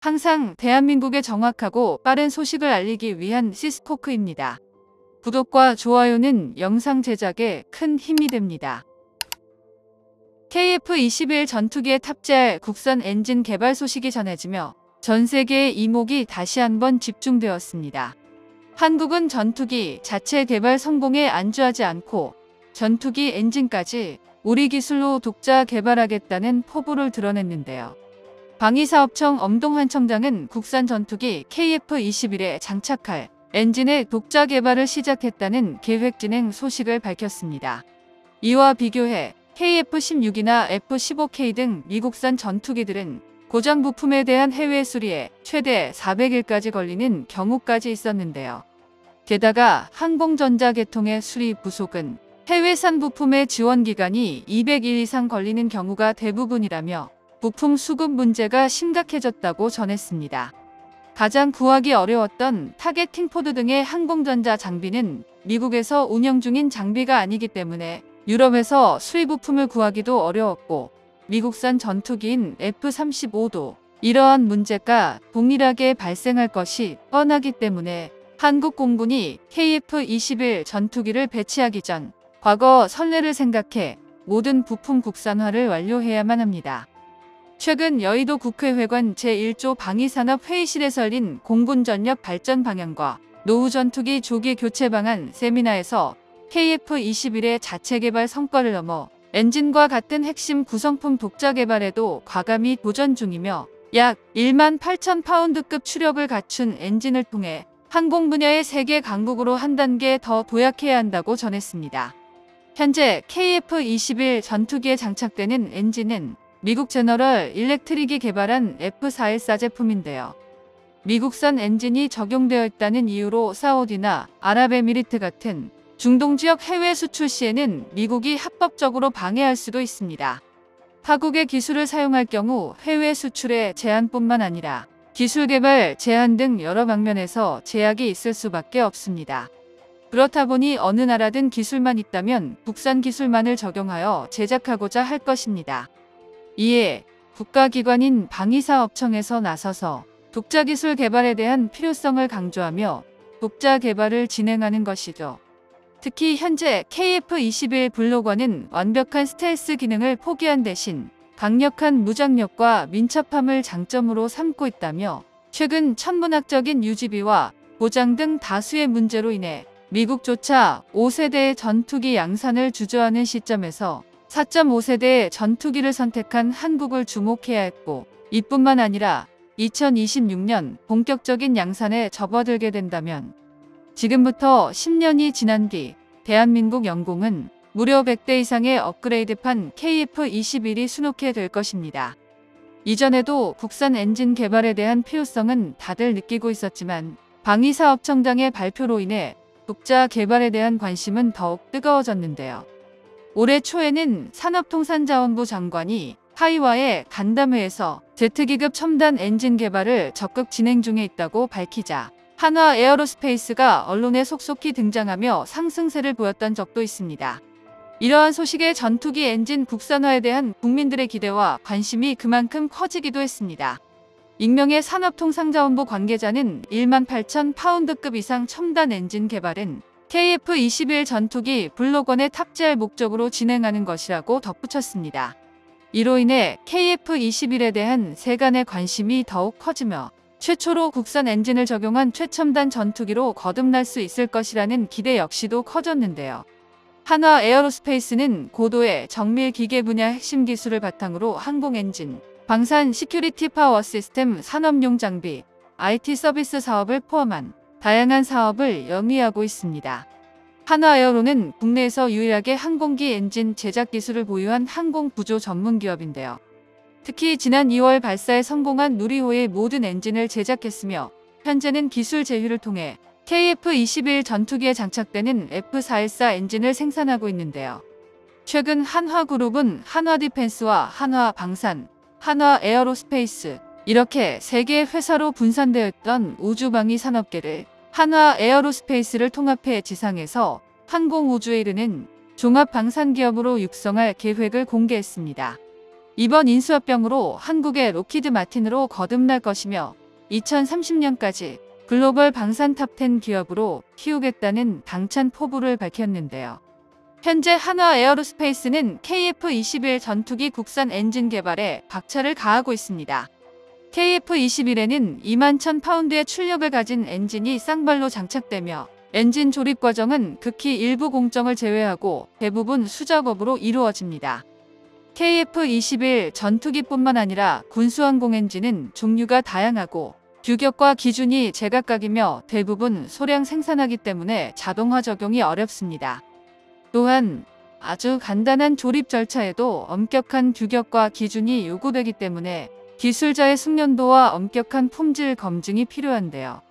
항상 대한민국에 정확하고 빠른 소식을 알리기 위한 시스코크입니다. 구독과 좋아요는 영상 제작에 큰 힘이 됩니다. KF-21 전투기에 탑재할 국산 엔진 개발 소식이 전해지며 전 세계의 이목이 다시 한번 집중되었습니다. 한국은 전투기 자체 개발 성공에 안주하지 않고 전투기 엔진까지 우리 기술로 독자 개발하겠다는 포부를 드러냈는데요. 방위사업청 엄동환 청장은 국산 전투기 KF-21에 장착할 엔진의 독자 개발을 시작했다는 계획 진행 소식을 밝혔습니다. 이와 비교해 KF-16이나 F-15K 등 미국산 전투기들은 고장 부품에 대한 해외 수리에 최대 400일까지 걸리는 경우까지 있었는데요. 게다가 항공전자 계통의 수리 부속은 해외산 부품의 지원 기간이 200일 이상 걸리는 경우가 대부분이라며 부품 수급 문제가 심각해졌다고 전했습니다. 가장 구하기 어려웠던 타겟팅 포드 등의 항공전자 장비는 미국에서 운영 중인 장비가 아니기 때문에 유럽에서 수입 부품을 구하기도 어려웠고 미국산 전투기인 F-35도 이러한 문제가 동일하게 발생할 것이 뻔하기 때문에 한국 공군이 KF-21 전투기를 배치하기 전 과거 선례를 생각해 모든 부품 국산화를 완료해야만 합니다. 최근 여의도 국회회관 제1조 방위산업 회의실에서 열린 공군 전력 발전 방향과 노후 전투기 조기 교체 방안 세미나에서 KF-21의 자체 개발 성과를 넘어 엔진과 같은 핵심 구성품 독자 개발에도 과감히 도전 중이며 약 1만 8천 파운드급 추력을 갖춘 엔진을 통해 항공 분야의 세계 강국으로 한 단계 더 도약해야 한다고 전했습니다. 현재 KF-21 전투기에 장착되는 엔진은 미국 제너럴 일렉트릭이 개발한 F414 제품인데요. 미국산 엔진이 적용되어 있다는 이유로 사우디나 아랍에미리트 같은 중동 지역 해외 수출 시에는 미국이 합법적으로 방해할 수도 있습니다. 타국의 기술을 사용할 경우 해외 수출에 제한뿐만 아니라 기술 개발 제한 등 여러 방면에서 제약이 있을 수밖에 없습니다. 그렇다 보니 어느 나라든 기술만 있다면 국산 기술만을 적용하여 제작하고자 할 것입니다. 이에 국가기관인 방위사업청에서 나서서 독자 기술 개발에 대한 필요성을 강조하며 독자 개발을 진행하는 것이죠. 특히 현재 KF-21 블록원은 완벽한 스텔스 기능을 포기한 대신 강력한 무장력과 민첩함을 장점으로 삼고 있다며 최근 천문학적인 유지비와 고장 등 다수의 문제로 인해 미국조차 5세대의 전투기 양산을 주저하는 시점에서 4.5세대의 전투기를 선택한 한국을 주목해야 했고 이뿐만 아니라 2026년 본격적인 양산에 접어들게 된다면 지금부터 10년이 지난 뒤 대한민국 영공은 무려 100대 이상의 업그레이드판 KF-21이 수놓게 될 것입니다. 이전에도 국산 엔진 개발에 대한 필요성은 다들 느끼고 있었지만 방위사업청장의 발표로 인해 독자 개발에 대한 관심은 더욱 뜨거워졌는데요. 올해 초에는 산업통상자원부 장관이 타이와의 간담회에서 제트기급 첨단 엔진 개발을 적극 진행 중에 있다고 밝히자 한화 에어로스페이스가 언론에 속속히 등장하며 상승세를 보였던 적도 있습니다. 이러한 소식에 전투기 엔진 국산화에 대한 국민들의 기대와 관심이 그만큼 커지기도 했습니다. 익명의 산업통상자원부 관계자는 1만 8천 파운드급 이상 첨단 엔진 개발은 KF-21 전투기 블록원에 탑재할 목적으로 진행하는 것이라고 덧붙였습니다. 이로 인해 KF-21에 대한 세간의 관심이 더욱 커지며 최초로 국산 엔진을 적용한 최첨단 전투기로 거듭날 수 있을 것이라는 기대 역시도 커졌는데요. 한화 에어로스페이스는 고도의 정밀 기계 분야 핵심 기술을 바탕으로 항공 엔진, 방산 시큐리티 파워 시스템 산업용 장비, IT 서비스 사업을 포함한 다양한 사업을 영위하고 있습니다. 한화에어로는 국내에서 유일하게 항공기 엔진 제작 기술을 보유한 항공 구조 전문 기업인데요. 특히 지난 2월 발사에 성공한 누리호의 모든 엔진을 제작했으며 현재는 기술 제휴를 통해 KF-21 전투기에 장착되는 F414 엔진을 생산하고 있는데요. 최근 한화그룹은 한화디펜스와 한화방산, 한화에어로스페이스 이렇게 3개의 회사로 분산되어 있던 우주방위 산업계를 한화에어로스페이스를 통합해 지상에서 항공우주에 이르는 종합방산기업으로 육성할 계획을 공개했습니다. 이번 인수합병으로 한국의 로키드 마틴으로 거듭날 것이며 2030년까지 글로벌 방산 탑10 기업으로 키우겠다는 당찬 포부를 밝혔는데요. 현재 한화 에어로스페이스는 KF-21 전투기 국산 엔진 개발에 박차를 가하고 있습니다. KF-21에는 21,000파운드의 출력을 가진 엔진이 쌍발로 장착되며 엔진 조립 과정은 극히 일부 공정을 제외하고 대부분 수작업으로 이루어집니다. KF-21 전투기뿐만 아니라 군수항공 엔진은 종류가 다양하고 규격과 기준이 제각각이며 대부분 소량 생산하기 때문에 자동화 적용이 어렵습니다. 또한 아주 간단한 조립 절차에도 엄격한 규격과 기준이 요구되기 때문에 기술자의 숙련도와 엄격한 품질 검증이 필요한데요.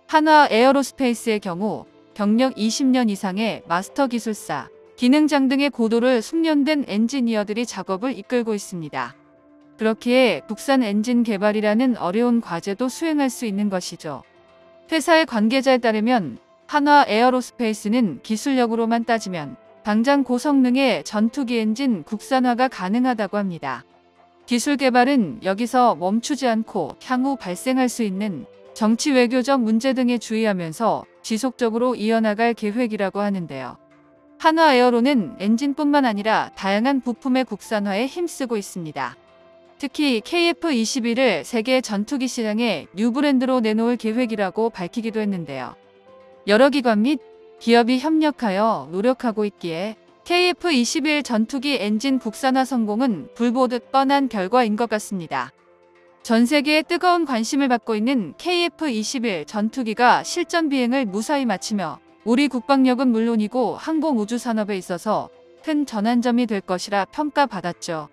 한화 에어로스페이스의 경우 경력 20년 이상의 마스터 기술사, 기능장 등의 고도를 숙련된 엔지니어들이 작업을 이끌고 있습니다. 그렇기에 국산 엔진 개발이라는 어려운 과제도 수행할 수 있는 것이죠. 회사의 관계자에 따르면 한화 에어로스페이스는 기술력으로만 따지면 당장 고성능의 전투기 엔진 국산화가 가능하다고 합니다. 기술 개발은 여기서 멈추지 않고 향후 발생할 수 있는 정치 외교적 문제 등에 주의하면서 지속적으로 이어나갈 계획이라고 하는데요. 한화 에어로는 엔진뿐만 아니라 다양한 부품의 국산화에 힘쓰고 있습니다. 특히 KF-21을 세계 전투기 시장에 뉴 브랜드로 내놓을 계획이라고 밝히기도 했는데요. 여러 기관 및 기업이 협력하여 노력하고 있기에 KF-21 전투기 엔진 국산화 성공은 불보듯 뻔한 결과인 것 같습니다. 전 세계에 뜨거운 관심을 받고 있는 KF-21 전투기가 실전 비행을 무사히 마치며 우리 국방력은 물론이고 항공우주 산업에 있어서 큰 전환점이 될 것이라 평가받았죠.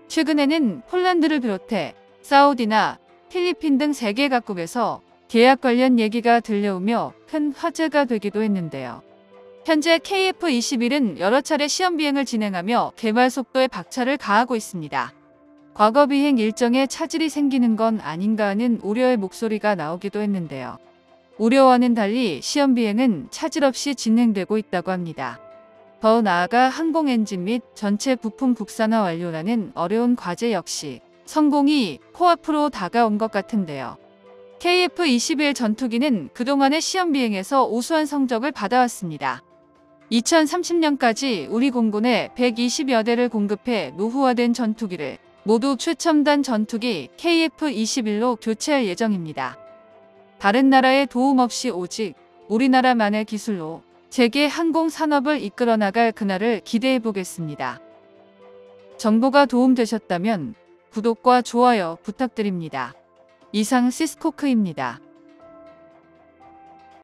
최근에는 폴란드를 비롯해 사우디나 필리핀 등 세계 각국에서 계약 관련 얘기가 들려오며 큰 화제가 되기도 했는데요. 현재 KF-21은 여러 차례 시험 비행을 진행하며 개발 속도에 박차를 가하고 있습니다. 과거 비행 일정에 차질이 생기는 건 아닌가 하는 우려의 목소리가 나오기도 했는데요. 우려와는 달리 시험 비행은 차질 없이 진행되고 있다고 합니다. 더 나아가 항공 엔진 및 전체 부품 국산화 완료라는 어려운 과제 역시 성공이 코앞으로 다가온 것 같은데요. KF-21 전투기는 그동안의 시험 비행에서 우수한 성적을 받아왔습니다. 2030년까지 우리 공군에 120여 대를 공급해 노후화된 전투기를 모두 최첨단 전투기 KF-21로 교체할 예정입니다. 다른 나라의 도움 없이 오직 우리나라만의 기술로 세계 항공 산업을 이끌어 나갈 그날을 기대해 보겠습니다. 정보가 도움되셨다면 구독과 좋아요 부탁드립니다. 이상 시스코크입니다.